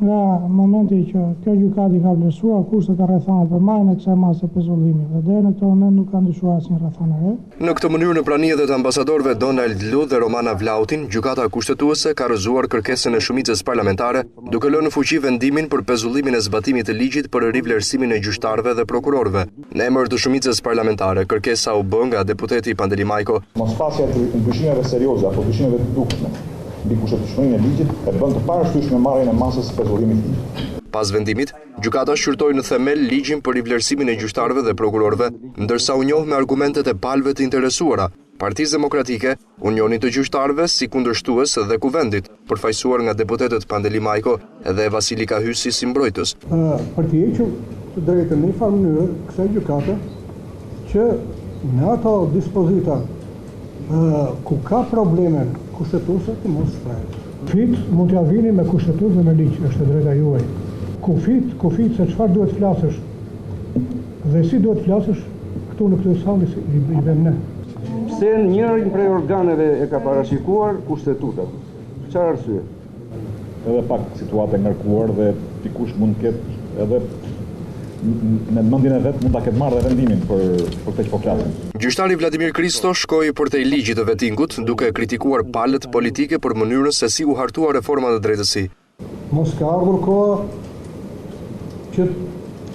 Nga momenti që kjo gjykati ka vlerësuar kushtet e rrethana për marrjen e kësaj mase pezullimi dhe deri në këtë moment nuk ka ndryshuar asnjë rrethana re. Në këtë mënyrë, në prani edhe të ambasadorëve Donald Lu dhe Romana Vlautin, gjykata kushtetuese ka rrëzuar kërkesën e shumicës parlamentare, duke lënë në fuqi vendimin për pezullimin e zbatimit të ligjit për rivlerësimin e gjyqtarëve dhe prokurorëve. Në emër të shumicës parlamentare, kërkesa u bë nga deputeti Pandeli Majko. Mospasja e ndryshimeve serioze apo ndryshimeve të dukshme mbi kushtetueshmërinë e ligjit e bën të parashtyshme marrjen e masës së pezullimit të ligjit. Pas vendimit, gjykata shqyrtoi në themel ligjin për rivlerësimin e gjyqtarëve dhe prokurorëve, ndërsa u njoh me argumentet e palëve të interesuara, Partisë Demokratike, Unionit të Gjyqtarëve si kundërshtues dhe Kuvendit, përfaqësuar nga deputetët Pandeli Majko dhe Vasilika Hysi si mbrojtës. Për të hequr të drejtën në një farë mënyrë kësaj gjykate që në ato dispozita ku ka probleme kushtetuese të mos shprehet. Kufit mund t'ja vini me kushtetues dhe me ligj, është e drejta juaj. Kufit se çfarë duhet flasësh dhe si duhet flasësh këtu në këtë sallë i vëm ne. Pse njërin prej organeve e ka parashikuar kushtetuta? Çfarë arsye? Edhe pak situatë e ngarkuar dhe dikush mund të ketë edhe në mendjen e vet mund ta ketë marrë dhe vendimin për këtë që po flasim. Gjyqtari Vladimir Kristo shkoi përtej ligjit të vettingut, duke kritikuar palët politike për mënyrën se si u hartua reforma në drejtësi. Mos ka ardhur koha që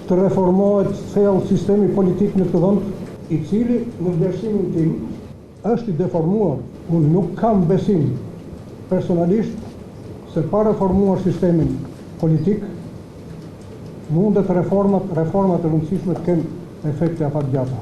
të reformohet thellë sistemi politik në këtë vend, i cili në vlerësimin tim është i deformuar. Unë nuk kam besim personalisht se pa reformuar sistemin politik mundet reformat e rëndësishme të kenë efekte afatgjata.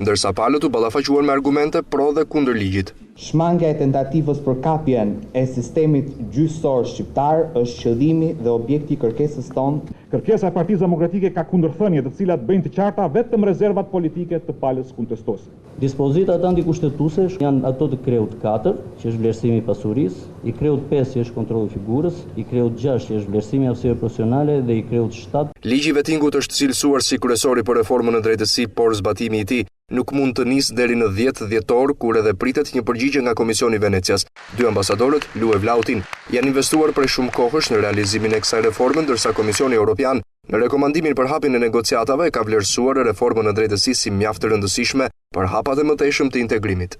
Ndërsa palët u ballafaquan me argumente pro dhe kundër ligjit. Shmangja e tentativës për kapjen e sistemit gjyqësor shqiptar është qëllimi dhe objekti i kërkesës tonë. Kërkesa e Partisë Demokratike ka kundërthënie të cilat bëjnë të qarta vetëm rezervat politike të palës kuntestuese. Dispozitat antikushtetuese janë ato të kreut 4, që është vlerësimi i pasurisë, i kreut 5 që është kontrolli i figurës, i kreut 6 që është vlerësimi i aftësive profesionale dhe i kreut 7. Ligji i vettingut është cilësuar si kryesori për reformën në drejtësi, por zbatimi i tij nuk mund të nisë deri në 10 dhjetor, kur edhe pritet një përgjigje nga Komisioni i Venecias. Dy ambasadorët, Lu e Vlautin, janë investuar prej shumë kohësh në realizimin e kësaj reforme, ndërsa Komisioni Evropian në rekomandimin për hapjen e negociatave ka vlerësuar reformën në drejtësi si mjaft të rëndësishme për hapat e mëtejshëm të integrimit.